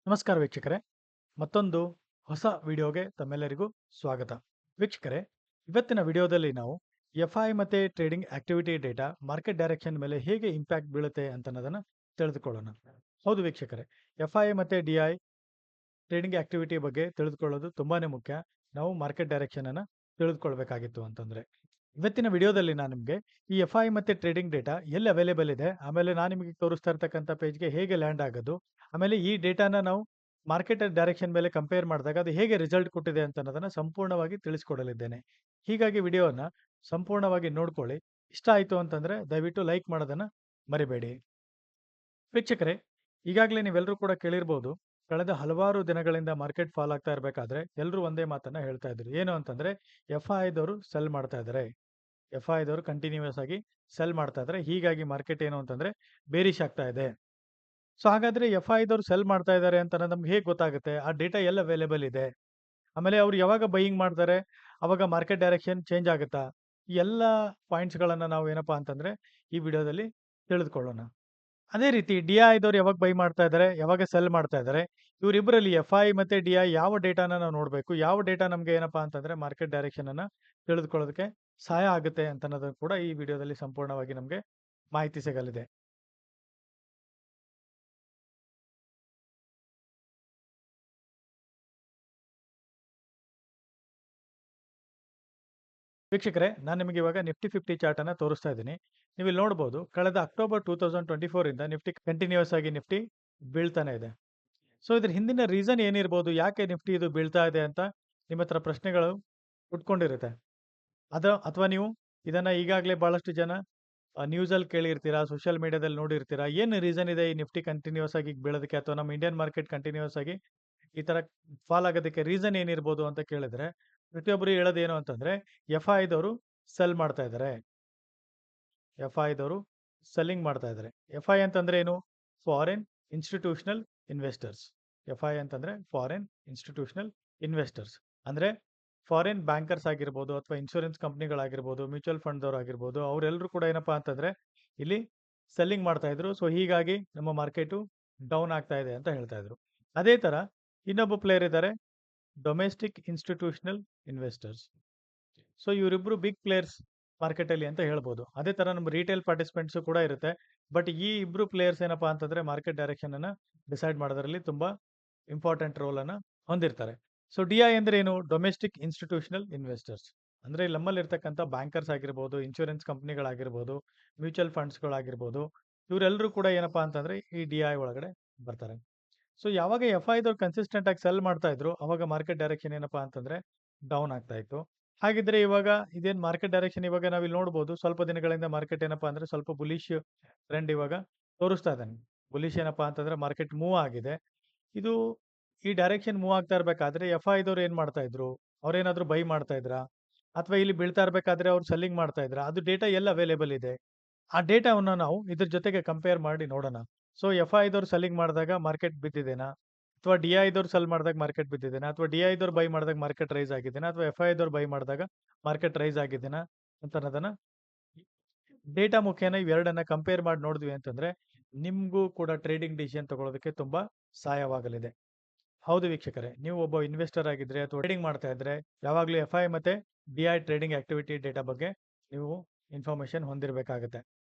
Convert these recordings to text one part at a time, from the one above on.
ನಮಸ್ಕಾರ ವೀಕ್ಷಕರೇ. ಮತ್ತೊಂದು ಹೊಸ ವಿಡಿಯೋಗೆ ತಮ್ಮೆಲ್ಲರಿಗೂ ಸ್ವಾಗತ. ವೀಕ್ಷಕರೇ, ಇವತ್ತಿನ ವಿಡಿಯೋದಲ್ಲಿ ನಾವು ಎಫ್ಐ ಮತ್ತೆ trading activity data market direction ಮೇಲೆ ಹೇಗೆ ಇಂಪ್ಯಾಕ್ಟ್ ಬೀಳುತ್ತೆ ಅಂತ ಅನ್ನೋದನ್ನ ತಿಳಿದುಕೊಳ್ಳೋಣ. ಹೌದು ವೀಕ್ಷಕರೇ, ಎಫ್ಐ ಮತ್ತೆ ಡಿಐ ಟ್ರೇಡಿಂಗ್ ಆಕ್ಟಿವಿಟಿ ಬಗ್ಗೆ ತಿಳಿದುಕೊಳ್ಳೋದು ತುಂಬಾನೇ ಮುಖ್ಯ. ನಾವು ಮಾರ್ಕೆಟ್ ಡೈರೆಕ್ಷನ್ ಅನ್ನ ತಿಳಿದುಕೊಳ್ಬೇಕಾಗಿತ್ತು ಅಂತಂದ್ರೆ ಇವತ್ತಿನ ವಿಡಿಯೋದಲ್ಲಿ ನಾನು ನಿಮಗೆ ಈ ಎಫ್ಐ ಮತ್ತೆ ಟ್ರೇಡಿಂಗ್ ಡೇಟಾ ಎಲ್ಲಿ ಅವೈಲೇಬಲ್ ಇದೆ, ಆಮೇಲೆ ನಾನು ನಿಮಗೆ ತೋರಿಸ್ತಾ ಇರ್ತಕ್ಕಂಥ ಪೇಜ್ಗೆ ಹೇಗೆ ಲ್ಯಾಂಡ್ ಆಗೋದು, ಆಮೇಲೆ ಈ ಡೇಟಾನ ನಾವು ಮಾರ್ಕೆಟ್ ಡೈರೆಕ್ಷನ್ ಮೇಲೆ ಕಂಪೇರ್ ಮಾಡಿದಾಗ ಅದು ಹೇಗೆ ರಿಸಲ್ಟ್ ಕೊಟ್ಟಿದೆ ಅಂತ ಅನ್ನೋದನ್ನ ಸಂಪೂರ್ಣವಾಗಿ ತಿಳಿಸ್ಕೊಡಲಿದ್ದೇನೆ. ಹೀಗಾಗಿ ವಿಡಿಯೋನ ಸಂಪೂರ್ಣವಾಗಿ ನೋಡ್ಕೊಳ್ಳಿ. ಇಷ್ಟ ಆಯಿತು ಅಂತಂದ್ರೆ ದಯವಿಟ್ಟು ಲೈಕ್ ಮಾಡೋದನ್ನ ಮರಿಬೇಡಿ. ವೀಕ್ಷಕರೇ, ಈಗಾಗಲೇ ನೀವೆಲ್ಲರೂ ಕೂಡ ಕೇಳಿರ್ಬೋದು, ಕಳೆದ ಹಲವಾರು ದಿನಗಳಿಂದ ಮಾರ್ಕೆಟ್ ಫಾಲ್ ಆಗ್ತಾ ಇರಬೇಕಾದ್ರೆ ಎಲ್ಲರೂ ಒಂದೇ ಮಾತನ್ನ ಹೇಳ್ತಾ ಇದ್ರು. ಏನು ಅಂತಂದ್ರೆ ಎಫ್ ಐದವರು ಸೆಲ್ ಮಾಡ್ತಾ ಇದ್ದಾರೆ, ಎಫ್ ಐದವರು ಕಂಟಿನ್ಯೂಸ್ ಆಗಿ ಸೆಲ್ ಮಾಡ್ತಾ ಇದ್ದಾರೆ, ಹೀಗಾಗಿ ಮಾರ್ಕೆಟ್ ಏನು ಅಂತಂದ್ರೆ ಬೇರಿಶ್ ಆಗ್ತಾ ಇದೆ. ಸೊ ಹಾಗಾದ್ರೆ ಎಫ್ ಐದವರು ಸೆಲ್ ಮಾಡ್ತಾ ಇದ್ದಾರೆ ಅಂತ ನಮ್ಗೆ ಹೇಗೆ ಗೊತ್ತಾಗುತ್ತೆ? ಆ ಡೇಟಾ ಎಲ್ಲ ಅವೈಲೇಬಲ್ ಇದೆ. ಆಮೇಲೆ ಅವ್ರು ಯಾವಾಗ ಬೈಯಿಂಗ್ ಮಾಡ್ತಾರೆ ಅವಾಗ ಮಾರ್ಕೆಟ್ ಡೈರೆಕ್ಷನ್ ಚೇಂಜ್ ಆಗುತ್ತಾ? ಈ ಎಲ್ಲ ಪಾಯಿಂಟ್ಸ್ಗಳನ್ನ ನಾವು ಏನಪ್ಪಾ ಅಂತಂದ್ರೆ ಈ ವಿಡಿಯೋದಲ್ಲಿ ತಿಳಿದುಕೊಳ್ಳೋಣ. ಅದೇ ರೀತಿ ಡಿಐ ದವ್ರು ಯಾವಾಗ ಬೈ ಮಾಡ್ತಾ ಇದ್ದಾರೆ, ಯಾವಾಗ ಸೆಲ್ ಮಾಡ್ತಾ ಇದ್ದಾರೆ, ಇವರಿಬ್ಬರಲ್ಲಿ ಎಫ್ಐ ಮತ್ತೆ ಡಿಐ ಯಾವ ಡೇಟಾನ ನಾವು ನೋಡಬೇಕು, ಯಾವ ಡೇಟಾ ನಮ್ಗೆ ಏನಪ್ಪಾ ಅಂತಂದ್ರೆ ಮಾರ್ಕೆಟ್ ಡೈರೆಕ್ಷನ್ ಅನ್ನ ತಿಳಿದುಕೊಳ್ಳೋದಕ್ಕೆ ಸಹಾಯ ಆಗುತ್ತೆ ಅಂತ ಅನ್ನೋದನ್ನು ಕೂಡ ಈ ವಿಡಿಯೋದಲ್ಲಿ ಸಂಪೂರ್ಣವಾಗಿ ನಮಗೆ ಮಾಹಿತಿ ಸಿಗಲಿದೆ. ವೀಕ್ಷಕರೇ, ನಾನು ನಿಮಗೆ ಇವಾಗ ನಿಫ್ಟಿ 50 ಚಾರ್ಟ್ ಅನ್ನ ತೋರಿಸ್ತಾ ಇದ್ದೀನಿ. ನೀವು ಇಲ್ಲಿ ನೋಡಬಹುದು, ಕಳೆದ ಅಕ್ಟೋಬರ್ 2024 ಇಂದ ನಿಫ್ಟಿ ಕಂಟಿನ್ಯೂಸ್ ಆಗಿ ನಿಫ್ಟಿ ಬೀಳ್ತಾನೆ ಇದೆ. ಸೊ ಇದ್ರ ಹಿಂದಿನ ರೀಸನ್ ಏನಿರ್ಬೋದು, ಯಾಕೆ ನಿಫ್ಟಿ ಇದು ಬೀಳ್ತಾ ಇದೆ ಅಂತ ನಿಮ್ಮ ಹತ್ರ ಪ್ರಶ್ನೆಗಳು ಹುಟ್ಕೊಂಡಿರುತ್ತೆ. ಅಥವಾ ನೀವು ಇದನ್ನ ಈಗಾಗಲೇ ಬಹಳಷ್ಟು ಜನ ನ್ಯೂಸಲ್ಲಿ ಕೇಳಿರ್ತೀರಾ, ಸೋಷಿಯಲ್ ಮೀಡಿಯಾದಲ್ಲಿ ನೋಡಿರ್ತೀರಾ. ಏನು ರೀಸನ್ ಇದೆ ಈ ನಿಫ್ಟಿ ಕಂಟಿನ್ಯೂಸ್ ಆಗಿ ಬೀಳೋದಕ್ಕೆ, ಅಥವಾ ನಮ್ಮ ಇಂಡಿಯನ್ ಮಾರ್ಕೆಟ್ ಕಂಟಿನ್ಯೂಸ್ ಆಗಿ ಈ ತರ ಫಾಲ್ ಆಗೋದಕ್ಕೆ ರೀಸನ್ ಏನಿರ್ಬೋದು ಅಂತ ಕೇಳಿದ್ರೆ, ಪ್ರತಿಯೊಬ್ಬರು ಹೇಳೋದೇನು ಅಂತಂದ್ರೆ ಎಫ್ ಐದವರು ಸೆಲ್ ಮಾಡ್ತಾ ಇದ್ದಾರೆ, ಎಫ್ ಐದವರು ಸೆಲ್ಲಿಂಗ್ ಮಾಡ್ತಾ ಇದ್ದಾರೆ. ಎಫ್ ಐ ಅಂತಂದ್ರೆ ಏನು? Foreign institutional investors. F I ಅಂತಂದ್ರೆ ಫಾರಿನ್ ಇನ್ಸ್ಟಿಟ್ಯೂಷನಲ್ ಇನ್ವೆಸ್ಟರ್ಸ್ ಅಂದ್ರೆ ಫಾರಿನ್ ಬ್ಯಾಂಕರ್ಸ್ ಆಗಿರ್ಬೋದು, ಅಥವಾ ಇನ್ಶೂರೆನ್ಸ್ ಕಂಪ್ನಿಗಳಾಗಿರ್ಬೋದು, ಮ್ಯೂಚುವಲ್ ಫಂಡ್ದವ್ರು ಆಗಿರ್ಬೋದು, ಅವರೆಲ್ಲರೂ ಕೂಡ ಏನಪ್ಪಾ ಅಂತಂದ್ರೆ ಇಲ್ಲಿ ಸೆಲ್ಲಿಂಗ್ ಮಾಡ್ತಾ ಇದ್ರು. ಸೊ ಹೀಗಾಗಿ ನಮ್ಮ ಮಾರ್ಕೆಟು ಡೌನ್ ಆಗ್ತಾ ಇದೆ ಅಂತ ಹೇಳ್ತಾ ಇದ್ರು. ಅದೇ ತರ ಇನ್ನೊಬ್ಬ ಪ್ಲೇಯರ್ ಇದ್ದಾರೆ, ಡೊಮೆಸ್ಟಿಕ್ ಇನ್ಸ್ಟಿಟ್ಯೂಷನಲ್ ಇನ್ವೆಸ್ಟರ್ಸ್. ಸೊ ಇವರಿಬ್ರು ಬಿಗ್ ಪ್ಲೇಯರ್ಸ್ ಮಾರ್ಕೆಟ್ ಅಲ್ಲಿ ಅಂತ ಹೇಳ್ಬೋದು. ಅದೇ ತರ ನಮ್ಮ ರಿಟೇಲ್ ಪಾರ್ಟಿಸಿಪೆಂಟ್ಸ್ ಕೂಡ ಇರುತ್ತೆ. ಬಟ್ ಈ ಇಬ್ರು ಪ್ಲೇಯರ್ಸ್ ಏನಪ್ಪಾ ಅಂತಂದ್ರೆ ಮಾರ್ಕೆಟ್ ಡೈರೆಕ್ಷನ್ ಅನ್ನ ಡಿಸೈಡ್ ಮಾಡೋದ್ರಲ್ಲಿ ತುಂಬಾ ಇಂಪಾರ್ಟೆಂಟ್ ರೋಲ್ ಅನ್ನ ಹೊಂದಿರ್ತಾರೆ. ಸೊ ಡಿಐ ಅಂದ್ರೆ ಏನು? ಡೊಮೆಸ್ಟಿಕ್ ಇನ್ಸ್ಟಿಟ್ಯೂಷನಲ್ ಇನ್ವೆಸ್ಟರ್ಸ್ ಅಂದ್ರೆ ನಮ್ಮಲ್ಲಿ ಇರ್ತಕ್ಕಂಥ ಬ್ಯಾಂಕರ್ಸ್ ಆಗಿರ್ಬೋದು, ಇನ್ಶೂರೆನ್ಸ್ ಕಂಪ್ನಿಗಳಾಗಿರ್ಬೋದು, ಮ್ಯೂಚುವಲ್ ಫಂಡ್ಸ್ಗಳಾಗಿರ್ಬೋದು, ಇವರೆಲ್ಲರೂ ಕೂಡ ಏನಪ್ಪಾ ಅಂತಂದ್ರೆ ಈ ಡಿಐ ಒಳಗಡೆ ಬರ್ತಾರೆ. ಸೊ ಯಾವಾಗ ಎಫ್ ಐದವ್ರು ಕನ್ಸಿಸ್ಟೆಂಟ್ ಆಗಿ ಸೆಲ್ ಮಾಡ್ತಾ ಇದ್ರು, ಅವಾಗ ಮಾರ್ಕೆಟ್ ಡೈರೆಕ್ಷನ್ ಏನಪ್ಪಾ ಅಂತಂದ್ರೆ ಡೌನ್ ಆಗ್ತಾ ಇತ್ತು. ಹಾಗಿದ್ರೆ ಇವಾಗ ಇದೇನ್ ಮಾರ್ಕೆಟ್ ಡೈರೆಕ್ಷನ್ ಇವಾಗ ನಾವಿಲ್ಲಿ ನೋಡಬಹುದು, ಸ್ವಲ್ಪ ದಿನಗಳಿಂದ ಮಾರ್ಕೆಟ್ ಏನಪ್ಪಾ ಅಂದ್ರೆ ಸ್ವಲ್ಪ ಬುಲಿಶ್ ಟ್ರೆಂಡ್ ಇವಾಗ ತೋರಿಸ್ತಾ ಇದ್ದಾನೆ. ಬುಲಿಶ್ ಏನಪ್ಪಾ ಅಂತಂದ್ರೆ ಮಾರ್ಕೆಟ್ ಮೂವ್ ಆಗಿದೆ. ಇದು ಈ ಡೈರೆಕ್ಷನ್ ಮೂವ್ ಆಗ್ತಾ ಇರ್ಬೇಕಾದ್ರೆ ಎಫ್ ಐದವ್ರು ಏನ್ ಮಾಡ್ತಾ ಇದ್ರು? ಅವ್ರೇನಾದ್ರು ಬೈ ಮಾಡ್ತಾ ಇದ್ರಾ? ಅಥವಾ ಇಲ್ಲಿ ಬೀಳ್ತಾ ಇರ್ಬೇಕಾದ್ರೆ ಅವ್ರು ಸೆಲ್ಲಿಂಗ್ ಮಾಡ್ತಾ ಇದ್ರಾ? ಅದು ಡೇಟಾ ಎಲ್ಲ ಅವೈಲೇಬಲ್ ಇದೆ. ಆ ಡೇಟಾವನ್ನ ನಾವು ಇದ್ರ ಜೊತೆಗೆ ಕಂಪೇರ್ ಮಾಡಿ ನೋಡೋಣ. ಸೊ ಎಫ್ ಐದವ್ರು ಸೆಲ್ಲಿಂಗ್ ಮಾಡಿದಾಗ ಮಾರ್ಕೆಟ್ ಬಿದ್ದಿದೆನಾ? ಅಥವಾ ಡಿ ಐದವ್ರು ಸೆಲ್ ಮಾಡಿದಾಗ ಮಾರ್ಕೆಟ್ ಬಿದ್ದಿದೆನಾ? ಅಥವಾ ಡಿ ಐದವ್ರು ಬೈ ಮಾಡಿದಾಗ ಮಾರ್ಕೆಟ್ ರೈಸ್ ಆಗಿದೆನಾ? ಅಥವಾ ಎಫ್ ಐದವ್ರು ಬೈ ಮಾಡಿದಾಗ ಮಾರ್ಕೆಟ್ ರೈಸ್ ಆಗಿದೆನಾ ಅಂತ ಅನ್ನೋದನ್ನ ಡೇಟಾ ಮುಖೇನ ಇವೆರಡನ್ನ ಕಂಪೇರ್ ಮಾಡಿ ನೋಡಿದ್ವಿ ಅಂತಂದ್ರೆ ನಿಮ್ಗೂ ಕೂಡ ಟ್ರೇಡಿಂಗ್ ಡಿಸಿಷನ್ ತಗೊಳ್ಳೋದಕ್ಕೆ ತುಂಬಾ ಸಹಾಯವಾಗಲಿದೆ. ಹೌದು ವೀಕ್ಷಕರೇ, ನೀವು ಒಬ್ಬ ಇನ್ವೆಸ್ಟರ್ ಆಗಿದ್ರೆ ಅಥವಾ ಟ್ರೇಡಿಂಗ್ ಮಾಡ್ತಾ ಇದ್ರೆ ಯಾವಾಗಲೂ ಎಫ್ ಐ ಮತ್ತೆ D I trading activity data ಬಗ್ಗೆ ನೀವು ಇನ್ಫಾರ್ಮೇಶನ್ ಹೊಂದಿರಬೇಕಾಗುತ್ತೆ.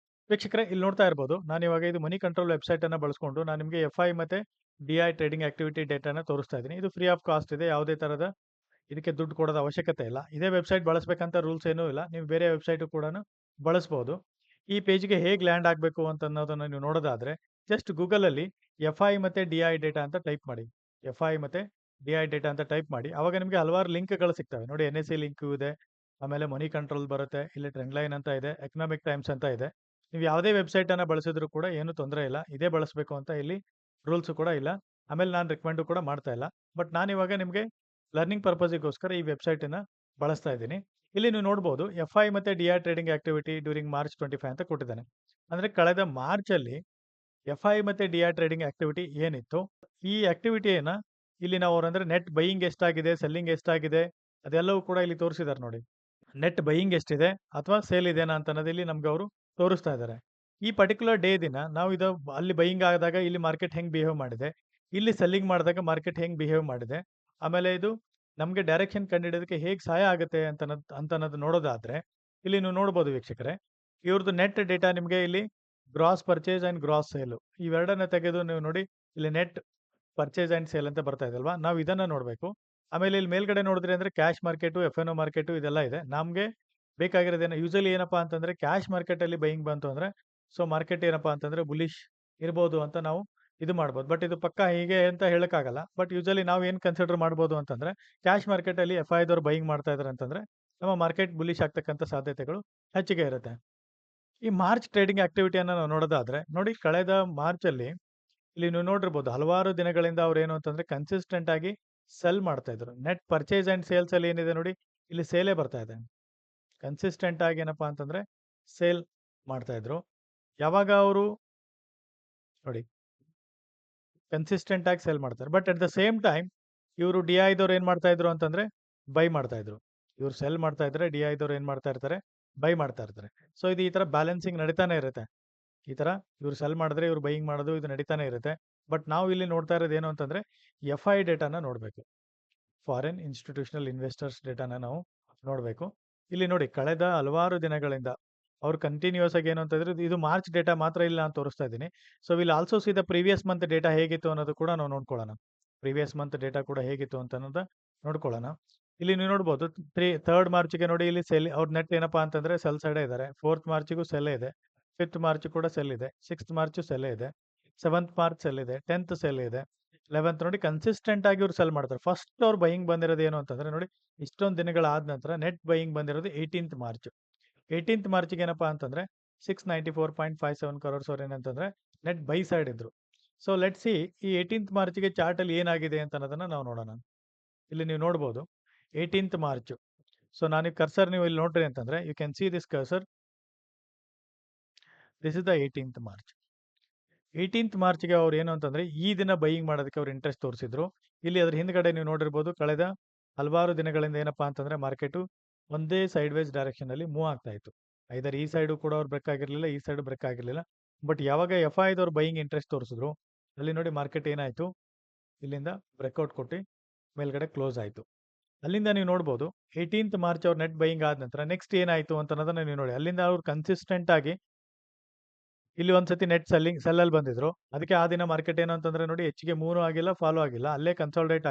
ವೀಕ್ಷಕರೇ, ಇಲ್ಲಿ ನೋಡ್ತಾ ಇರ್ಬೋದು, ನಾನು ಇವಾಗ ಇದು ಮನಿ ಕಂಟ್ರೋಲ್ ವೆಬ್ಸೈಟ್ ಅನ್ನ ಬಳಸ್ಕೊಂಡು ನಾನು ನಿಮಗೆ ಎಫ್ ಐ ಮತ್ತೆ ಡಿ ಐ ಟ್ರೇಡಿಂಗ್ ಆಕ್ಟಿವಿಟಿ ಡೇಟಾನ ತೋರಿಸ್ತಾ ಇದ್ದೀನಿ. ಇದು ಫ್ರೀ ಆಫ್ ಕಾಸ್ಟ್ ಇದೆ, ಯಾವುದೇ ತರದ ಇದಕ್ಕೆ ದುಡ್ಡು ಕೊಡೋದ ಅವಶ್ಯಕತೆ ಇಲ್ಲ. ಇದೇ ವೆಬ್ಸೈಟ್ ಬಳಸಬೇಕಂತ ರೂಲ್ಸ್ ಏನೂ ಇಲ್ಲ, ನೀವು ಬೇರೆ ವೆಬ್ಸೈಟ್ ಕೂಡ ಬಳಸಬಹುದು. ಈ ಪೇಜ್ಗೆ ಹೇಗೆ ಲ್ಯಾಂಡ್ ಆಗಬೇಕು ಅಂತ ಅನ್ನೋದನ್ನ ನೀವು ನೋಡೋದಾದ್ರೆ ಜಸ್ಟ್ ಗೂಗಲ್ ಅಲ್ಲಿ ಎಫ್ ಐ ಮತ್ತೆ ಡಿ ಐ ಡೇಟಾ ಅಂತ ಟೈಪ್ ಮಾಡಿ. ಎಫ್ ಐ ಮತ್ತೆ ಡಿ ಐ ಡೇಟಾ ಅಂತ ಟೈಪ್ ಮಾಡಿ, ಅವಾಗ ನಿಮಗೆ ಹಲವಾರು ಲಿಂಕ್ಗಳು ಸಿಗ್ತವೆ ನೋಡಿ. ಎನ್ ಎಸ್ ಸಿ ಲಿಂಕ್ ಇದೆ, ಆಮೇಲೆ ಮನಿ ಕಂಟ್ರೋಲ್ ಬರುತ್ತೆ, ಇಲ್ಲಿ ಟ್ರೆಂಡ್ ಲೈನ್ ಅಂತ ಇದೆ, ಎಕನಾಮಿಕ್ ಟೈಮ್ಸ್ ಅಂತ ಇದೆ. ನೀವು ಯಾವುದೇ ವೆಬ್ಸೈಟ್ ಅನ್ನ ಬಳಸಿದ್ರು ಕೂಡ ಏನು ತೊಂದರೆ ಇಲ್ಲ, ಇದೇ ಬಳಸಬೇಕು ಅಂತ ಇಲ್ಲಿ ರೂಲ್ಸ್ ಕೂಡ ಇಲ್ಲ. ಆಮೇಲೆ ನಾನು ರೆಕಮೆಂಡ್ ಕೂಡ ಮಾಡ್ತಾ ಇಲ್ಲ. ಬಟ್ ನಾನು ಇವಾಗ ನಿಮಗೆ ಲರ್ನಿಂಗ್ ಪರ್ಪಸ್ಗೋಸ್ಕರ ಈ ವೆಬ್ಸೈಟ್ ಅನ್ನ ಬಳಸ್ತಾ ಇದ್ದೀನಿ. ಇಲ್ಲಿ ನೀವು ನೋಡಬಹುದು ಎಫ್ ಐ ಮತ್ತೆ D I trading activity during March 25 ಅಂತ ಕೊಟ್ಟಿದ್ದಾನೆ. ಅಂದ್ರೆ ಕಳೆದ ಮಾರ್ಚ್ ಅಲ್ಲಿ ಎಫ್ ಐ ಮತ್ತೆ ಡಿ ಐ ಟ್ರೇಡಿಂಗ್ ಆಕ್ಟಿವಿಟಿ ಏನಿತ್ತು, ಈ ಆಕ್ಟಿವಿಟಿಯನ್ನ ಇಲ್ಲಿ ನಾವು ಅವ್ರಂದ್ರೆ ನೆಟ್ ಬೈಯಿಂಗ್ ಎಷ್ಟಾಗಿದೆ, ಸೆಲ್ಲಿಂಗ್ ಎಷ್ಟಾಗಿದೆ, ಅದೆಲ್ಲವೂ ಕೂಡ ಇಲ್ಲಿ ತೋರಿಸಿದ್ದಾರೆ ನೋಡಿ. ನೆಟ್ ಬೈಯಿಂಗ್ ಎಷ್ಟಿದೆ ಅಥವಾ ಸೇಲ್ ಇದೆನಾ ಅಂತ ಅನ್ನೋದು ಇಲ್ಲಿ ನಮ್ಗೆ ಅವರು ತೋರಿಸ್ತಾ ಇದ್ದಾರೆ. ಈ ಪರ್ಟಿಕ್ಯುಲರ್ ಡೇ ದಿನ ನಾವು ಇದು ಅಲ್ಲಿ ಬೈಯಿಂಗ್ ಆದಾಗ ಇಲ್ಲಿ ಮಾರ್ಕೆಟ್ ಹೆಂಗ್ ಬಿಹೇವ್ ಮಾಡಿದೆ, ಇಲ್ಲಿ ಸೆಲ್ಲಿಂಗ್ ಮಾಡಿದಾಗ ಮಾರ್ಕೆಟ್ ಹೆಂಗ್ ಬಿಹೇವ್ ಮಾಡಿದೆ, ಆಮೇಲೆ ಇದು ನಮಗೆ ಡೈರೆಕ್ಷನ್ ಕಂಡುಹಿಡಿಯೋದಕ್ಕೆ ಹೇಗೆ ಸಹಾಯ ಆಗುತ್ತೆ ಅಂತ ಅನ್ನೋದು ನೋಡೋದಾದ್ರೆ, ಇಲ್ಲಿ ನೀವು ನೋಡ್ಬೋದು ವೀಕ್ಷಕರೇ, ಇವ್ರದ್ದು ನೆಟ್ ಡೇಟಾ ನಿಮಗೆ ಇಲ್ಲಿ gross purchase and gross sale ಇವೆರಡನ್ನ ತೆಗೆದು ನೀವು ನೋಡಿ, ಇಲ್ಲಿ ನೆಟ್ ಪರ್ಚೇಸ್ ಆ್ಯಂಡ್ ಸೇಲ್ ಅಂತ ಬರ್ತಾ ಇದೆ ಅಲ್ವಾ? ನಾವು ಇದನ್ನ ನೋಡಬೇಕು. ಆಮೇಲೆ ಇಲ್ಲಿ ಮೇಲ್ಗಡೆ ನೋಡಿದ್ರಿ ಅಂದ್ರೆ ಕ್ಯಾಶ್ ಮಾರ್ಕೆಟು, ಎಫ್-ಎನ್-ಒ ಮಾರ್ಕೆಟು ಇದೆಲ್ಲ ಇದೆ. ನಮಗೆ ಬೇಕಾಗಿರೋದೇನು ಯೂಶಲಿ ಏನಪ್ಪಾ ಅಂತಂದ್ರೆ ಕ್ಯಾಶ್ ಮಾರ್ಕೆಟಲ್ಲಿ ಬೈಯಿಂಗ್ ಬಂತು ಅಂದ್ರೆ, ಸೊ ಮಾರ್ಕೆಟ್ ಏನಪ್ಪಾ ಅಂತಂದ್ರೆ ಬುಲಿಶ್ ಇರ್ಬೋದು ಅಂತ ನಾವು ಇದು ಮಾಡ್ಬೋದು. ಬಟ್ ಇದು ಪಕ್ಕಾ ಹೀಗೆ ಅಂತ ಹೇಳಕ್ಕಾಗಲ್ಲ. ಬಟ್ ಯೂಶಲಿ ನಾವು ಏನು ಕನ್ಸಿಡರ್ ಮಾಡ್ಬೋದು ಅಂತಂದ್ರೆ, ಕ್ಯಾಶ್ ಮಾರ್ಕೆಟಲ್ಲಿ ಎಫ್-ಐದವ್ರು ಬೈಯಿಂಗ್ ಮಾಡ್ತಾ ಇದ್ದಾರೆ ಅಂತಂದ್ರೆ, ನಮ್ಮ ಮಾರ್ಕೆಟ್ ಬುಲಿಶ್ ಆಗ್ತಕ್ಕಂಥ ಸಾಧ್ಯತೆಗಳು ಹೆಚ್ಚಿಗೆ ಇರುತ್ತೆ. ಈ ಮಾರ್ಚ್ ಟ್ರೇಡಿಂಗ್ ಆಕ್ಟಿವಿಟಿಯನ್ನ ನಾವು ನೋಡೋದಾದ್ರೆ, ನೋಡಿ ಕಳೆದ ಮಾರ್ಚಲ್ಲಿ ಇಲ್ಲಿ ನೀವು ನೋಡಿರ್ಬೋದು ಹಲವಾರು ದಿನಗಳಿಂದ ಅವ್ರು ಏನು ಅಂತಂದ್ರೆ ಕನ್ಸಿಸ್ಟೆಂಟ್ ಆಗಿ ಸೆಲ್ ಮಾಡ್ತಾ ಇದ್ರು. ನೆಟ್ ಪರ್ಚೇಸ್ ಅಂಡ್ ಸೇಲ್ಸ್ ಅಲ್ಲಿ ಏನಿದೆ ನೋಡಿ, ಇಲ್ಲಿ ಸೇಲೇ ಬರ್ತಾ ಇದೆ. ಕನ್ಸಿಸ್ಟೆಂಟ್ ಆಗಿ ಏನಪ್ಪಾ ಅಂತಂದ್ರೆ ಸೇಲ್ ಮಾಡ್ತಾ ಇದ್ರು. ಯಾವಾಗ ಅವರು ನೋಡಿ ಕನ್ಸಿಸ್ಟೆಂಟ್ ಆಗಿ ಸೇಲ್ ಮಾಡ್ತಾರೆ. But at the same time ಇವರು ಡಿ-ಐದವ್ರು ಏನ್ ಮಾಡ್ತಾ ಇದ್ರು ಅಂತಂದ್ರೆ ಬೈ ಮಾಡ್ತಾ ಇದ್ರು. ಇವ್ರು ಸೆಲ್ ಮಾಡ್ತಾ ಇದ್ರೆ ಡಿ-ಐದವ್ರು ಏನ್ ಮಾಡ್ತಾ ಇರ್ತಾರೆ, ಬೈ ಮಾಡ್ತಾ ಇರ್ತಾರೆ. ಸೊ ಇದು ಈ ತರ ಬ್ಯಾಲೆನ್ಸಿಂಗ್ ನಡೀತಾನೆ ಇರುತ್ತೆ. ಈ ತರ ಇವ್ರು ಸೆಲ್ ಮಾಡಿದ್ರೆ ಇವ್ರು ಬೈಯಿಂಗ್ ಮಾಡೋದು ಇದು ನಡೀತಾನೆ ಇರುತ್ತೆ. ಬಟ್ ನಾವು ಇಲ್ಲಿ ನೋಡ್ತಾ ಇರೋದು ಏನು ಅಂತಂದ್ರೆ ಎಫ್-ಐ ಡೇಟಾನ ನೋಡಬೇಕು. ಫಾರಿನ್ ಇನ್ಸ್ಟಿಟ್ಯೂಷನಲ್ ಇನ್ವೆಸ್ಟರ್ಸ್ ಡೇಟಾನ ನಾವು ನೋಡಬೇಕು. ಇಲ್ಲಿ ನೋಡಿ ಕಳೆದ ಹಲವಾರು ದಿನಗಳಿಂದ ಅವ್ರು ಕಂಟಿನ್ಯೂಸ್ ಆಗಿ ಏನು ಅಂತಂದ್ರೆ ಇದು ಮಾರ್ಚ್ ಡೇಟಾ ಮಾತ್ರ ಇಲ್ಲ ಅಂತ ತೋರಿಸ್ತಾ ಇದ್ದೀನಿ. So will also C the previous month data ಹೇಗಿತ್ತು ಅನ್ನೋದು ಕೂಡ ನಾವು ನೋಡ್ಕೊಳ್ಳೋಣ. ಪ್ರೀವಿಯಸ್ ಮಂತ್ ಡೇಟಾ ಕೂಡ ಹೇಗಿತ್ತು ಅಂತ ಅನ್ನೋದು ನೋಡ್ಕೊಳ್ಳೋಣ. ಇಲ್ಲಿ ನೀವು ನೋಡ್ಬೋದು 3rd ಮಾರ್ಚ್ಗೆ ನೋಡಿ ಇಲ್ಲಿ ಸೆಲ್ ಅವ್ರ ನೆಟ್ ಏನಪ್ಪಾ ಅಂತಂದ್ರೆ ಸೆಲ್ ಸೈಡ್ ಇದ್ದಾರೆ. 4th ಮಾರ್ಚ್ಗೂ ಸೆಲ್ ಇದೆ. 5th ಮಾರ್ಚ್ ಕೂಡ ಸೆಲ್ ಇದೆ. 6th ಮಾರ್ಚ್ ಸೆಲ್ ಇದೆ. 7th ಮಾರ್ಚ್ ಸೆಲ್ ಇದೆ. 10th ಸೆಲ್ ಇದೆ. 11th ನೋಡಿ ಕನ್ಸಿಸ್ಟೆಂಟ್ ಆಗಿ ಇವ್ರು ಸೆಲ್ ಮಾಡ್ತಾರೆ. ಫಸ್ಟ್ ಅವ್ರು ಬೈಯಿಂಗ್ ಬಂದಿರೋದು ಏನು ಅಂತಂದ್ರೆ ನೋಡಿ, ಇಷ್ಟೊಂದು ದಿನಗಳಾದ ನಂತರ ನೆಟ್ ಬೈಯಿಂಗ್ ಬಂದಿರೋದು 18th ಮಾರ್ಚ್. 18th ಮಾರ್ಚ್ಗೆ ಏನಪ್ಪಾ ಅಂತಂದ್ರೆ 694.57 crores ಅವ್ರು ಏನಂತಂದ್ರೆ ನೆಟ್ ಬೈ ಸೈಡ್ ಇದ್ರು. ಸೊ ಲೆಟ್ ಸಿ ಈ 18th ಮಾರ್ಚ್ಗೆ ಚಾರ್ಟ್ ಅಲ್ಲಿ ಏನಾಗಿದೆ ಅಂತ ಅನ್ನೋದನ್ನ ನಾವು ನೋಡೋಣ. ಇಲ್ಲಿ ನೀವು ನೋಡ್ಬೋದು 18th ಮಾರ್ಚ್. ಸೊ ನಾನು ಕರ್ಸರ್ ನೀವು ಇಲ್ಲಿ ನೋಡ್ರಿ ಅಂತಂದ್ರೆ you can see this cursor. This is the 18th March. 18th ಮಾರ್ಚ್ಗೆ ಅವ್ರು ಏನು ಅಂತಂದ್ರೆ ಈ ದಿನ ಬೈಯಿಂಗ್ ಮಾಡೋದಕ್ಕೆ ಅವ್ರು ಇಂಟ್ರೆಸ್ಟ್ ತೋರಿಸಿದ್ರು. ಇಲ್ಲಿ ಅದ್ರ ಹಿಂದ್ಗಡೆ ನೀವು ನೋಡಿರ್ಬೋದು ಕಳೆದ ಹಲವಾರು ದಿನಗಳಿಂದ ಏನಪ್ಪಾ ಅಂತಂದ್ರೆ ಮಾರ್ಕೆಟು ಒಂದೇ ಸೈಡ್ ವೈಸ್ ಡೈರೆಕ್ಷನ್ ಅಲ್ಲಿ ಮೂವ್ ಆಗ್ತಾ ಇತ್ತು. ಐದರ್ ಈ ಸೈಡು ಕೂಡ ಅವ್ರು ಬ್ರೇಕ್ ಆಗಿರ್ಲಿಲ್ಲ, ಈ ಸೈಡ್ ಬ್ರೇಕ್ ಆಗಿರ್ಲಿಲ್ಲ. ಬಟ್ ಯಾವಾಗ ಎಫ್-ಐದವ್ರು ಬೈಯಿಂಗ್ ಇಂಟ್ರೆಸ್ಟ್ ತೋರಿಸಿದ್ರು, ಅಲ್ಲಿ ನೋಡಿ ಮಾರ್ಕೆಟ್ ಏನಾಯ್ತು, ಇಲ್ಲಿಂದ ಬ್ರೇಕ್ಔಟ್ ಕೊಟ್ಟು ಮೇಲ್ಗಡೆ ಕ್ಲೋಸ್ ಆಯ್ತು. ಅಲ್ಲಿಂದ ನೀವು ನೋಡ್ಬೋದು 18th ಮಾರ್ಚ್ ಅವ್ರ ನೆಟ್ ಬೈಯಿಂಗ್ ಆದ ನಂತರ ನೆಕ್ಸ್ಟ್ ಏನಾಯ್ತು ಅಂತ ಅನ್ನೋದನ್ನ ನೀವು ನೋಡಿ. ಅಲ್ಲಿಂದ ಅವ್ರು ಕನ್ಸಿಸ್ಟೆಂಟ್ ಆಗಿ ಇಲ್ಲಿ ಒಂದ್ಸತಿ ನೆಟ್ ಸೆಲ್ಲಲ್ಲಿ ಬಂದಿದ್ರು. ಅದಕ್ಕೆ ಆ ದಿನ ಮಾರ್ಕೆಟ್ ಏನು ಅಂತಂದ್ರೆ ನೋಡಿ ಹೆಚ್ಚಿಗೆ ಮೂವ್ ಆಗಿಲ್ಲ, ಫಾಲೋ ಆಗಿಲ್ಲ, ಅಲ್ಲೇ ಕನ್ಸಾಲ್ಡೇಟ್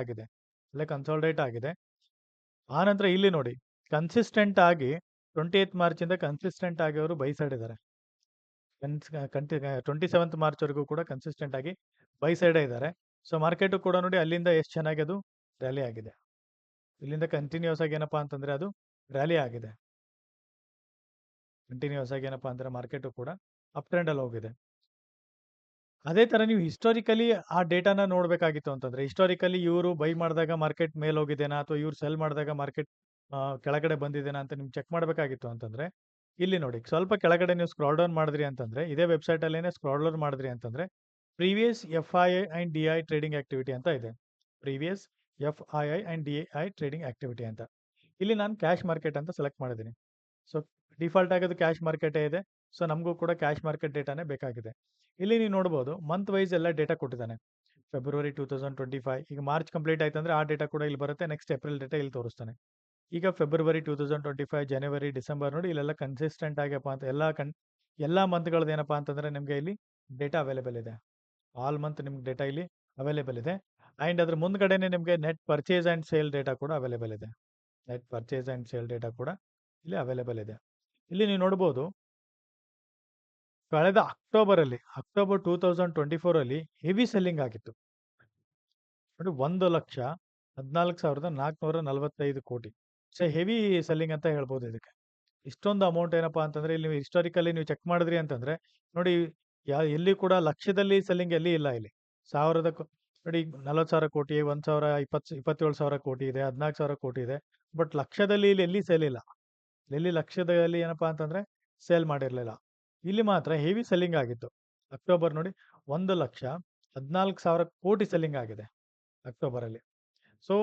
ಆಗಿದೆ. ಆ ನಂತರ ಇಲ್ಲಿ ನೋಡಿ ಕನ್ಸಿಸ್ಟೆಂಟ್ ಆಗಿ 28th ಮಾರ್ಚಿಂದ ಕನ್ಸಿಸ್ಟೆಂಟ್ ಆಗಿ ಅವರು ಬೈ ಸೈಡ್ ಇದ್ದಾರೆ. 27th ಮಾರ್ಚ್ ವರೆಗೂ ಕೂಡ ಕನ್ಸಿಸ್ಟೆಂಟ್ ಆಗಿ ಬೈ ಸೈಡ್ ಇದ್ದಾರೆ. ಸೊ ಮಾರ್ಕೆಟ್ ಕೂಡ ನೋಡಿ ಅಲ್ಲಿಂದ ಎಷ್ಟು ಚೆನ್ನಾಗಿ ಅದು ರ್ಯಾಲಿ ಆಗಿದೆ. ಇಲ್ಲಿಂದ ಕಂಟಿನ್ಯೂಸ್ ಆಗಿ ಏನಪ್ಪಾ ಅಂತಂದ್ರೆ ಅದು ರ್ಯಾಲಿ ಆಗಿದೆ. ಕಂಟಿನ್ಯೂಸ್ ಆಗಿ ಏನಪ್ಪಾ ಅಂದ್ರೆ ಮಾರ್ಕೆಟ್ ಕೂಡ ಅಪ್ ಟ್ರೆಂಡ್ ಅಲ್ಲಿ ಹೋಗಿದೆ. ಅದೇ ತರ ನೀವು ಹಿಸ್ಟಾರಿಕಲಿ ಆ ಡೇಟಾನ ನೋಡ್ಬೇಕಾಗಿತ್ತು ಅಂತಂದ್ರೆ, ಹಿಸ್ಟಾರಿಕಲಿ ಇವರು ಬೈ ಮಾಡಿದಾಗ ಮಾರ್ಕೆಟ್ ಮೇಲ್ ಹೋಗಿದ್ದೇನಾ ಅಥವಾ ಇವ್ರು ಸೆಲ್ ಮಾಡಿದಾಗ ಮಾರ್ಕೆಟ್ ಕೆಳಗಡೆ ಬಂದಿದ್ದೇನಾ ಅಂತ ನಿಮ್ಗೆ ಚೆಕ್ ಮಾಡಬೇಕಾಗಿತ್ತು ಅಂತಂದ್ರೆ, ಇಲ್ಲಿ ನೋಡಿ ಸ್ವಲ್ಪ ಕೆಳಗಡೆ ನೀವು ಸ್ಕ್ರಾಲ್ ಡೌನ್ ಮಾಡಿದ್ರಿ ಅಂತಂದ್ರೆ, ಇದೇ ವೆಬ್ಸೈಟ್ ಅಲ್ಲೇನೆ ಸ್ಕ್ರಾಲ್ ಡೌನ್ ಮಾಡಿದ್ರಿ ಅಂತಂದ್ರೆ previous F-I and D-I trading activity ಅಂತ ಇದೆ. Previous F-I and D-I trading activity ಅಂತ. ಇಲ್ಲಿ ನಾನು ಕ್ಯಾಶ್ ಮಾರ್ಕೆಟ್ ಅಂತ ಸೆಲೆಕ್ಟ್ ಮಾಡಿದ್ದೀನಿ. ಸೊ ಡಿಫಾಲ್ಟ್ ಆಗೋದು ಕ್ಯಾಶ್ ಮಾರ್ಕೆಟೇ ಇದೆ. ಸೊ ನಮಗೂ ಕೂಡ ಕ್ಯಾಶ್ ಮಾರ್ಕೆಟ್ ಡೇಟಾನೇ ಬೇಕಾಗಿದೆ. ಇಲ್ಲಿ ನೀವು ನೋಡ್ಬೋದು ಮಂತ್ ವೈಸ್ ಎಲ್ಲ ಡೇಟಾ ಕೊಟ್ಟಿದ್ದಾನೆ. ಫೆಬ್ರವರಿ 2025 ಈಗ ಮಾರ್ಚ್ ಕಂಪ್ಲೀಟ್ ಆಯ್ತು ಅಂದ್ರೆ ಆ ಡೇಟಾ ಕೂಡ ಇಲ್ಲಿ ಬರುತ್ತೆ. ನೆಕ್ಸ್ಟ್ ಏಪ್ರಿಲ್ ಡೇಟಾ ಇಲ್ಲಿ ತೋರಿಸ್ತಾನೆ. ಈಗ ಫೆಬ್ರವರಿ 2025, ಜನವರಿ, ಡಿಸೆಂಬರ್ ನೋಡಿ ಇಲ್ಲೆಲ್ಲ ಕನ್ಸಿಸ್ಟೆಂಟ್ ಆಗ್ಯಪ್ಪ ಅಂತ ಎಲ್ಲ ಮಂತ್ಗಳದ್ದು ಏನಪ್ಪಾ ಅಂತಂದ್ರೆ ನಿಮಗೆ ಇಲ್ಲಿ ಡೇಟಾ ಅವೈಲೇಬಲ್ ಇದೆ. ಆಲ್ ಮಂತ್ ನಿಮ್ಗೆ ಡೇಟಾ ಇಲ್ಲಿ ಅವೈಲೇಬಲ್ ಇದೆ. ಆ್ಯಂಡ್ ಅದ್ರ ಮುಂದ್ಗಡೆನೆ ನಿಮಗೆ net purchase and sale data ಕೂಡ ಅವೈಲೇಬಲ್ ಇದೆ. Net purchase and sale data ಕೂಡ ಇಲ್ಲಿ ಅವೈಲೇಬಲ್ ಇದೆ. ಇಲ್ಲಿ ನೀವು ನೋಡ್ಬೋದು ಕಳೆದ ಅಕ್ಟೋಬರ್ 2024 ಅಲ್ಲಿ ಹೆವಿ ಸೆಲ್ಲಿಂಗ್ ಆಗಿತ್ತು. ನೋಡಿ 1,14,445 ಕೋಟಿ. ಸೊ ಹೆವಿ ಸೆಲ್ಲಿಂಗ್ ಅಂತ ಹೇಳ್ಬೋದು ಇದಕ್ಕೆ. ಇಷ್ಟೊಂದು ಅಮೌಂಟ್ ಏನಪ್ಪಾ ಅಂತಂದ್ರೆ ಇಲ್ಲಿ ಹಿಸ್ಟಾರಿಕಲಿ ನೀವು ಚೆಕ್ ಮಾಡಿದ್ರಿ ಅಂತಂದ್ರೆ ನೋಡಿ ಎಲ್ಲಿ ಕೂಡ ಲಕ್ಷದಲ್ಲಿ ಸೆಲ್ಲಿಂಗ್ ಎಲ್ಲಿ ಇಲ್ಲ. ಇಲ್ಲಿ ನೋಡಿ 40,000 ಕೋಟಿ, 27,000 ಕೋಟಿ ಇದೆ, 14,000 ಕೋಟಿ ಇದೆ. ಬಟ್ ಲಕ್ಷದಲ್ಲಿ ಇಲ್ಲಿ ಎಲ್ಲಿ ಸೇಲ್ ಇಲ್ಲ. ಎಲ್ಲಿ ಲಕ್ಷದಲ್ಲಿ ಏನಪ್ಪಾ ಅಂತಂದ್ರೆ ಸೇಲ್ ಮಾಡಿರ್ಲಿಲ್ಲ. ಇಲ್ಲಿ ಮಾತ್ರ ಹೆವಿ ಸೆಲ್ಲಿಂಗ್ ಆಗಿತ್ತು. ಅಕ್ಟೋಬರ್ ನೋಡಿ 1,14,000 ಕೋಟಿ ಸೆಲ್ಲಿಂಗ್ ಆಗಿದೆ ಅಕ್ಟೋಬರ್ ಅಲ್ಲಿ. ಸೊ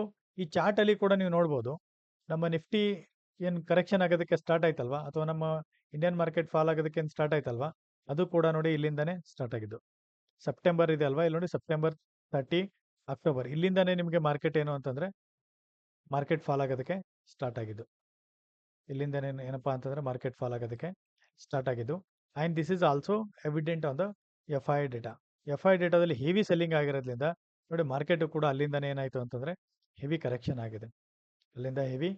ಈ ಚಾರ್ಟ್ ಅಲ್ಲಿ ಕೂಡ ನೀವು ನೋಡ್ಬೋದು ನಮ್ಮ ನಿಫ್ಟಿ ಏನು ಕರೆಕ್ಷನ್ ಆಗೋದಕ್ಕೆ ಸ್ಟಾರ್ಟ್ ಆಯ್ತಲ್ವಾ, ಅಥವಾ ನಮ್ಮ ಇಂಡಿಯನ್ ಮಾರ್ಕೆಟ್ ಫಾಲ್ ಆಗೋದಕ್ಕೆ ಸ್ಟಾರ್ಟ್ ಆಯ್ತಲ್ವಾ, ಅದು ಕೂಡ ನೋಡಿ ಇಲ್ಲಿಂದಾನೇ ಸ್ಟಾರ್ಟ್ ಆಗಿದ್ದು. ಸೆಪ್ಟೆಂಬರ್ ಇದೆ ಅಲ್ವಾ, ಇಲ್ಲಿ ನೋಡಿ ಸೆಪ್ಟೆಂಬರ್ 30 ಅಕ್ಟೋಬರ್ ಇಲ್ಲಿಂದಾನೇ ನಿಮಗೆ ಮಾರ್ಕೆಟ್ ಏನು ಅಂತಂದ್ರೆ ಮಾರ್ಕೆಟ್ ಫಾಲ್ ಆಗೋದಕ್ಕೆ ಸ್ಟಾರ್ಟ್ ಆಗಿದ್ದು. ಇಲ್ಲಿಂದನೇ ಏನಪ್ಪಾ ಅಂತಂದ್ರೆ ಮಾರ್ಕೆಟ್ ಫಾಲ್ ಆಗೋದಕ್ಕೆ ಸ್ಟಾರ್ಟ್ ಆಗಿದ್ದು. And this is also evident on the F I data. F I ಡೇಟಾದಲ್ಲಿ ಹೆವಿ ಸೆಲ್ಲಿಂಗ್ ಆಗಿರೋದ್ರಿಂದ ನೋಡಿ ಮಾರ್ಕೆಟು ಕೂಡ ಅಲ್ಲಿಂದನೇ ಏನಾಯಿತು ಅಂತಂದ್ರೆ ಹೆವಿ ಕರೆಕ್ಷನ್ ಆಗಿದೆ. ಅಲ್ಲಿಂದ ಹೆವಿ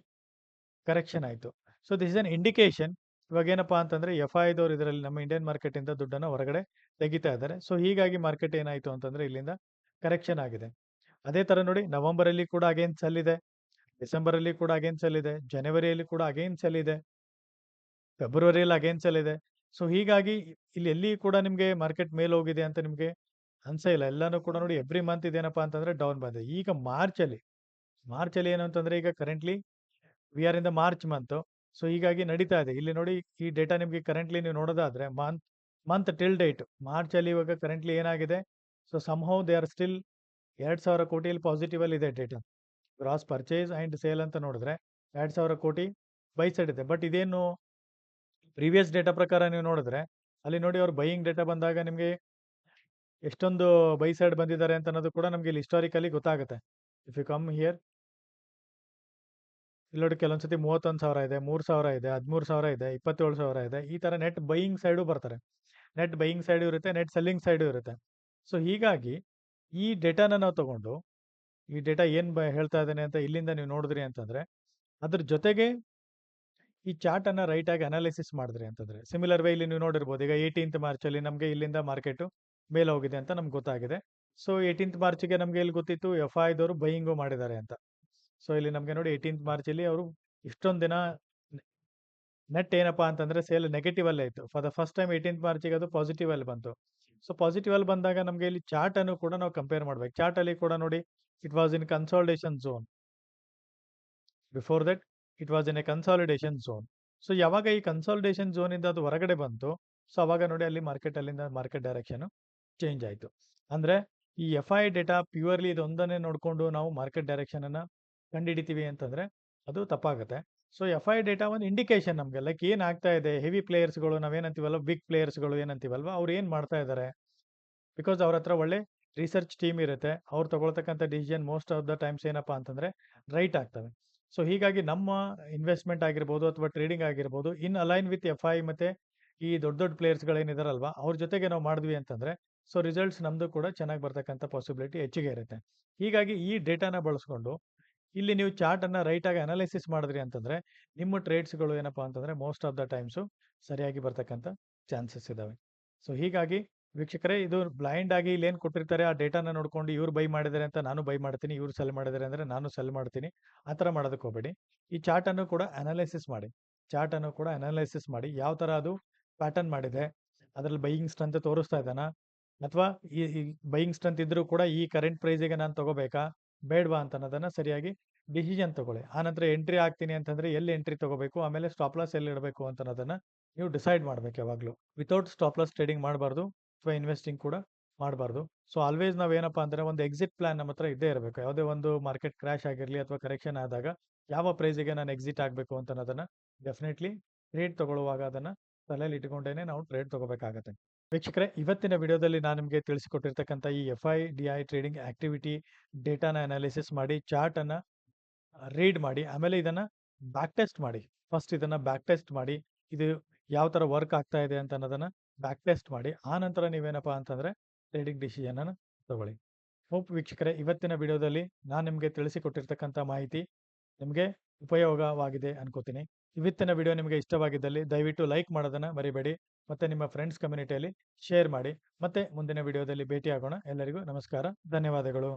ಕರೆಕ್ಷನ್ ಆಯಿತು. So this is an indication. ಇವಾಗ ಏನಪ್ಪಾ ಅಂತಂದ್ರೆ ಎಫ್ ಐದವ್ರು ಇದರಲ್ಲಿ ನಮ್ಮ ಇಂಡಿಯನ್ ಮಾರ್ಕೆಟ್ ಇಂದ ದುಡ್ಡನ್ನು ಹೊರಗಡೆ ತೆಗಿತಾ ಇದ್ದಾರೆ. ಸೊ ಹೀಗಾಗಿ ಮಾರ್ಕೆಟ್ ಏನಾಯಿತು ಅಂತಂದ್ರೆ ಇಲ್ಲಿಂದ ಕರೆಕ್ಷನ್ ಆಗಿದೆ. ಅದೇ ತರ ನೋಡಿ ನವೆಂಬರ್ ಅಲ್ಲಿ ಕೂಡ ಅಗೇನ್ ಸೆಲ್ ಇದೆ, ಡಿಸೆಂಬರ್ ಅಲ್ಲಿ ಕೂಡ ಅಗೇನ್ ಸೆಲ್ ಇದೆ, ಜನವರಿಯಲ್ಲಿ ಕೂಡ ಅಗೇನ್ ಸೆಲ್ ಇದೆ, ಫೆಬ್ರವರಿಯಲ್ಲಿ ಅಗೇನ್ ಸೆಲ್ ಇದೆ. ಸೊ ಹೀಗಾಗಿ ಇಲ್ಲಿ ಎಲ್ಲಿ ಕೂಡ ನಿಮಗೆ ಮಾರ್ಕೆಟ್ ಮೇಲೆ ಹೋಗಿದೆ ಅಂತ ನಿಮಗೆ ಅನ್ಸೇ ಇಲ್ಲ. ಎಲ್ಲಾನು ಕೂಡ ನೋಡಿ ಎವ್ರಿ ಮಂತ್ ಇದೇನಪ್ಪಾ ಅಂತಂದ್ರೆ ಡೌನ್ ಬಂದಿದೆ. ಈಗ ಮಾರ್ಚ್ ಅಲ್ಲಿ ಏನು ಅಂತಂದ್ರೆ ಈಗ currently we are in the March month. So ಹೀಗಾಗಿ ನಡೀತಾ ಇದೆ. ಇಲ್ಲಿ ನೋಡಿ ಈ ಡೇಟಾ ನಿಮಗೆ ಕರೆಂಟ್ಲಿ ನೀವು ನೋಡೋದಾದ್ರೆ ಮಂತ್ ಟಿಲ್ ಡೇಟ್ ಮಾರ್ಚ್ ಅಲ್ಲಿ ಇವಾಗ ಕರೆಂಟ್ಲಿ ಏನಾಗಿದೆ. So somehow they are still 2,000 ಕೋಟಿಯಲ್ಲಿ ಪಾಸಿಟಿವ್ ಅಲ್ಲಿ ಇದೆ data. Gross purchase and sale ಅಂತ ನೋಡಿದ್ರೆ 2,000 ಕೋಟಿ ಬೈ ಸೈಡ್ ಇದೆ. ಬಟ್ ಇದೇನು ಪ್ರೀವಿಯಸ್ ಡೇಟಾ ಪ್ರಕಾರ ನೀವು ನೋಡಿದ್ರೆ ಅಲ್ಲಿ ನೋಡಿ ಅವ್ರು ಬೈಯಿಂಗ್ ಡೇಟಾ ಬಂದಾಗ ನಿಮಗೆ ಎಷ್ಟೊಂದು ಬೈ ಸೈಡ್ ಬಂದಿದ್ದಾರೆ ಅಂತ ಅನ್ನೋದು ಕೂಡ ನಮಗೆ ಇಲ್ಲಿ ಹಿಸ್ಟಾರಿಕಲಿ ಗೊತ್ತಾಗುತ್ತೆ. ಇಫ್ ಯು ಕಮ್ ಹಿಯರ್ ಇಲ್ಲಿ ನೋಡಿ ಕೆಲವೊಂದ್ಸತಿ 31,000 ಇದೆ, 3,000 ಇದೆ, 13,000 ಇದೆ, 27,000 ಇದೆ. ಈ ತರ ನೆಟ್ ಬೈಯಿಂಗ್ ಸೈಡು ಬರ್ತಾರೆ. ನೆಟ್ ಬೈಯಿಂಗ್ ಸೈಡು ಇರುತ್ತೆ, ನೆಟ್ ಸೆಲ್ಲಿಂಗ್ ಸೈಡು ಇರುತ್ತೆ. ಸೊ ಹೀಗಾಗಿ ಈ ಡೇಟಾನ ನಾವು ತಗೊಂಡು ಈ ಡೇಟಾ ಏನ್ ಹೇಳ್ತಾ ಇದ್ದಾನೆ ಅಂತ ಇಲ್ಲಿಂದ ನೀವು ನೋಡಿದ್ರಿ ಅಂತಂದ್ರೆ ಅದ್ರ ಜೊತೆಗೆ ಈ ಚಾರ್ಟ್ ಅನ್ನ ರೈಟ್ ಆಗಿ ಅನಾಲಿಸಿಸ್ ಮಾಡಿದ್ರಿ ಅಂತಂದ್ರೆ ಸಿಮಿಲರ್ ವೇ ಇಲ್ಲಿ ನೀವು ನೋಡಿರ್ಬೋದು. ಈಗ 18th ಮಾರ್ಚ್ ಅಲ್ಲಿ ನಮಗೆ ಇಲ್ಲಿಂದ ಮಾರ್ಕೆಟ್ ಮೇಲೆ ಹೋಗಿದೆ ಅಂತ ನಮ್ಗೆ ಗೊತ್ತಾಗಿದೆ. ಸೊ 18th ಮಾರ್ಚ್ಗೆ ನಮಗೆ ಇಲ್ಲಿ ಗೊತ್ತಿತ್ತು ಎಫ್ ಐದವರು ಬೈಯಿಂಗು ಮಾಡಿದ್ದಾರೆ ಅಂತ. ಸೊ ಇಲ್ಲಿ ನಮಗೆ ನೋಡಿ 18th ಮಾರ್ಚ್ ಅಲ್ಲಿ ಅವರು ಇಷ್ಟೊಂದು ದಿನ ನೆಟ್ ಏನಪ್ಪಾ ಅಂತಂದ್ರೆ ಸೇಲ್ ನೆಗೆಟಿವ್ ಅಲ್ಲೇ ಇತ್ತು. For the first time 18th ಮಾರ್ಚ್ಗೆ ಅದು ಪಾಸಿಟಿವ್ ಅಲ್ಲಿ ಬಂತು. ಸೊ ಪಾಸಿಟಿವ್ ಅಲ್ಲಿ ಬಂದಾಗ ನಮಗೆ ಇಲ್ಲಿ ಚಾರ್ಟ್ ಅನ್ನು ಕೂಡ ನಾವು ಕಂಪೇರ್ ಮಾಡ್ಬೇಕು. ಚಾರ್ಟ್ ಅಲ್ಲಿ ಕೂಡ ನೋಡಿ it was in consolidation zone. Before that it was in a consolidation zone. So ಯಾವಾಗ ಈ ಕನ್ಸಾಲಿಡೇಷನ್ ಝೋನ್ ಇಂದ ಅದು ಹೊರಗಡೆ ಬಂತು, ಸೊ ಅವಾಗ ನೋಡಿ ಅಲ್ಲಿ ಮಾರ್ಕೆಟ್ ಅಲ್ಲಿಂದ ಮಾರ್ಕೆಟ್ ಡೈರೆಕ್ಷನ್ ಚೇಂಜ್ ಆಯಿತು. ಅಂದ್ರೆ ಈ ಎಫ್ ಐ ಡೇಟಾ ಪ್ಯೂರ್ಲಿ ಇದೊಂದನ್ನೇ ನೋಡಿಕೊಂಡು ನಾವು ಮಾರ್ಕೆಟ್ ಡೈರೆಕ್ಷನ್ ಅನ್ನ ಕಂಡುಹಿಡಿತೀವಿ ಅಂತಂದ್ರೆ ಅದು ತಪ್ಪಾಗುತ್ತೆ. ಸೊ ಎಫ್ ಐ ಡೇಟಾ ಒಂದು ಇಂಡಿಕೇಶನ್ ನಮಗೆ ಲೈಕ್ ಏನ್ ಆಗ್ತಾ ಇದೆ. ಹೆವಿ ಪ್ಲೇಯರ್ಸ್ಗಳು ನಾವೇನಂತೀವಲ್ಲ ಬಿಗ್ ಪ್ಲೇಯರ್ಸ್ಗಳು ಏನಂತೀವಲ್ವಾ ಅವ್ರು ಏನ್ ಮಾಡ್ತಾ ಇದ್ದಾರೆ. ಬಿಕಾಸ್ ಅವ್ರ ಹತ್ರ ಒಳ್ಳೆ ರಿಸರ್ಚ್ ಟೀಮ್ ಇರುತ್ತೆ. ಅವ್ರು ತಗೊಳ್ತಕ್ಕಂಥ decision most of the times ಏನಪ್ಪಾ ಅಂತಂದ್ರೆ ರೈಟ್ ಆಗ್ತವೆ. ಸೊ ಹೀಗಾಗಿ ನಮ್ಮ ಇನ್ವೆಸ್ಟ್ಮೆಂಟ್ ಆಗಿರ್ಬೋದು ಅಥವಾ ಟ್ರೇಡಿಂಗ್ ಆಗಿರ್ಬೋದು ಇನ್ ಅಲೈನ್ ವಿತ್ ಎಫ್ ಐ ಮತ್ತೆ ಈ ದೊಡ್ಡ ದೊಡ್ಡ ಪ್ಲೇಯರ್ಸ್ಗಳೇನಿದಾರಲ್ವಾ ಅವ್ರ ಜೊತೆಗೆ ನಾವು ಮಾಡಿದ್ವಿ ಅಂತಂದ್ರೆ ಸೊ ರಿಸಲ್ಟ್ಸ್ ನಮ್ದು ಕೂಡ ಚೆನ್ನಾಗಿ ಬರ್ತಕ್ಕಂಥ ಪಾಸಿಬಿಲಿಟಿ ಹೆಚ್ಚಿಗೆ ಇರುತ್ತೆ. ಹೀಗಾಗಿ ಈ ಡೇಟಾನ ಬಳಸ್ಕೊಂಡು ಇಲ್ಲಿ ನೀವು ಚಾರ್ಟ್ ಅನ್ನ ರೈಟ್ ಆಗಿ ಅನಾಲಿಸಿಸ್ ಮಾಡಿದ್ರಿ ಅಂತಂದ್ರೆ ನಿಮ್ಮ ಟ್ರೇಡ್ಸ್ಗಳು ಏನಪ್ಪಾ ಅಂತಂದ್ರೆ ಮೋಸ್ಟ್ ಆಫ್ ದ ಟೈಮ್ಸು ಸರಿಯಾಗಿ ಬರ್ತಕ್ಕಂಥ ಚಾನ್ಸಸ್ ಇದಾವೆ. ಸೊ ಹೀಗಾಗಿ ವೀಕ್ಷಕರೇ ಇದು ಬ್ಲೈಂಡ್ ಆಗಿ ಇಲ್ಲಿ ಏನು ಕೊಟ್ಟಿರ್ತಾರೆ ಆ ಡೇಟಾನ ನೋಡ್ಕೊಂಡು ಇವ್ರು ಬೈ ಮಾಡಿದ್ದಾರೆ ಅಂತ ನಾನು ಬೈ ಮಾಡ್ತೀನಿ, ಇವ್ರು ಸೆಲ್ ಮಾಡಿದ್ದಾರೆ ಅಂದ್ರೆ ನಾನು ಸೆಲ್ ಮಾಡ್ತೀನಿ, ಆ ಥರ ಮಾಡೋದಕ್ಕೆ ಹೋಗಬೇಡಿ. ಈ ಚಾರ್ಟ್ ಅನ್ನು ಕೂಡ ಅನಾಲಿಸಿಸ್ ಮಾಡಿ. ಚಾರ್ಟ್ ಅನ್ನು ಕೂಡ ಅನಾಲಿಸಿಸ್ ಮಾಡಿ ಯಾವ ಥರ ಅದು ಪ್ಯಾಟರ್ನ್ ಮಾಡಿದೆ, ಅದರಲ್ಲಿ ಬೈಯಿಂಗ್ ಸ್ಟ್ರೆಂತ್ ತೋರಿಸ್ತಾ ಇದ್ದಾನ, ಅಥವಾ ಈ ಬೈಯಿಂಗ್ ಸ್ಟ್ರೆಂತ್ ಇದ್ರೂ ಕೂಡ ಈ ಕರೆಂಟ್ ಪ್ರೈಸಿಗೆ ನಾನು ತಗೋಬೇಕಾ ಬೇಡವಾ ಅಂತ ಅನ್ನೋದನ್ನ ಸರಿಯಾಗಿ ಡಿಸಿಷನ್ ತಗೊಳ್ಳಿ. ಆನಂತರ ಎಂಟ್ರಿ ಆಗ್ತೀನಿ ಅಂತಂದ್ರೆ ಎಲ್ಲಿ ಎಂಟ್ರಿ ತಗೋಬೇಕು, ಆಮೇಲೆ ಸ್ಟಾಪ್ ಲಾಸ್ ಎಲ್ಲಿ ಇಡಬೇಕು ಅಂತ ಅನ್ನೋದನ್ನ ನೀವು ಡಿಸೈಡ್ ಮಾಡ್ಬೇಕು. ಯಾವಾಗಲೂ ವಿತೌಟ್ ಸ್ಟಾಪ್ ಲಾಸ್ ಟ್ರೇಡಿಂಗ್ ಮಾಡಬಾರ್ದು ಅಥವಾ ಇನ್ವೆಸ್ಟಿಂಗ್ ಕೂಡ ಮಾಡಬಾರ್ದು. ಸೊ ಆಲ್ವೇಸ್ ನಾವೇನಪ್ಪ ಅಂದ್ರೆ ಒಂದು ಎಕ್ಸಿಟ್ ಪ್ಲಾನ್ ನಮ್ಮ ಹತ್ರ ಇದ್ದೇ ಇರಬೇಕು. ಯಾವುದೇ ಒಂದು ಮಾರ್ಕೆಟ್ ಕ್ರಾಶ್ ಆಗಿರಲಿ ಅಥವಾ ಕರೆಕ್ಷನ್ ಆದಾಗ ಯಾವ ಪ್ರೈಸಿಗೆ ನಾನು ಎಕ್ಸಿಟ್ ಆಗಬೇಕು ಅಂತ ಅನ್ನೋದನ್ನ ಡೆಫಿನೆಟ್ಲಿ ಟ್ರೇಡ್ ತಗೊಳ್ಳುವಾಗ ಅದನ್ನ ತಲೆಯಲ್ಲಿ ಇಟ್ಕೊಂಡೇನೆ ನಾವು ಟ್ರೇಡ್ ತಗೋಬೇಕಾಗತ್ತೆ. ವೀಕ್ಷಕರೇ, ಇವತ್ತಿನ ವಿಡಿಯೋದಲ್ಲಿ ನಾನು ನಿಮಗೆ ತಿಳಿಸಿಕೊಟ್ಟಿರ್ತಕ್ಕಂಥ ಈ F I D I trading activity ಡೇಟಾನ ಅನಾಲಿಸಿಸ್ ಮಾಡಿ ಚಾರ್ಟ್ ಅನ್ನ ರೀಡ್ ಮಾಡಿ ಆಮೇಲೆ ಇದನ್ನ ಬ್ಯಾಕ್ ಟೆಸ್ಟ್ ಮಾಡಿ. ಫಸ್ಟ್ ಇದನ್ನ ಬ್ಯಾಕ್ ಟೆಸ್ಟ್ ಮಾಡಿ ಇದು ಯಾವ ತರ ವರ್ಕ್ ಆಗ್ತಾ ಇದೆ ಅಂತ ಅನ್ನೋದನ್ನ ಬ್ಯಾಕ್ ಟೆಸ್ಟ್ ಮಾಡಿ ಆ ನಂತರ ನೀವೇನಪ್ಪಾ ಅಂತಂದ್ರೆ ಟ್ರೇಡಿಂಗ್ ಡಿಸಿಷನ್ ಅನ್ನು ತಗೊಳ್ಳಿ. ಹೋಪ್ ವೀಕ್ಷಕರೇ, ಇವತ್ತಿನ ವಿಡಿಯೋದಲ್ಲಿ ನಾನು ನಿಮಗೆ ತಿಳಿಸಿಕೊಟ್ಟಿರ್ತಕ್ಕಂಥ ಮಾಹಿತಿ ನಿಮಗೆ ಉಪಯೋಗವಾಗಿದೆ ಅನ್ಕೋತೀನಿ. ಇವತ್ತಿನ ವಿಡಿಯೋ ನಿಮಗೆ ಇಷ್ಟವಾಗಿದ್ದಲ್ಲಿ ದಯವಿಟ್ಟು ಲೈಕ್ ಮಾಡೋದನ್ನ ಮರಿಬೇಡಿ. ಮತ್ತೆ ನಿಮ್ಮ ಫ್ರೆಂಡ್ಸ್ ಕಮ್ಯುನಿಟಿಯಲ್ಲಿ ಶೇರ್ ಮಾಡಿ. ಮತ್ತೆ ಮುಂದಿನ ವಿಡಿಯೋದಲ್ಲಿ ಭೇಟಿಯಾಗೋಣ. ಎಲ್ಲರಿಗೂ ನಮಸ್ಕಾರ, ಧನ್ಯವಾದಗಳು.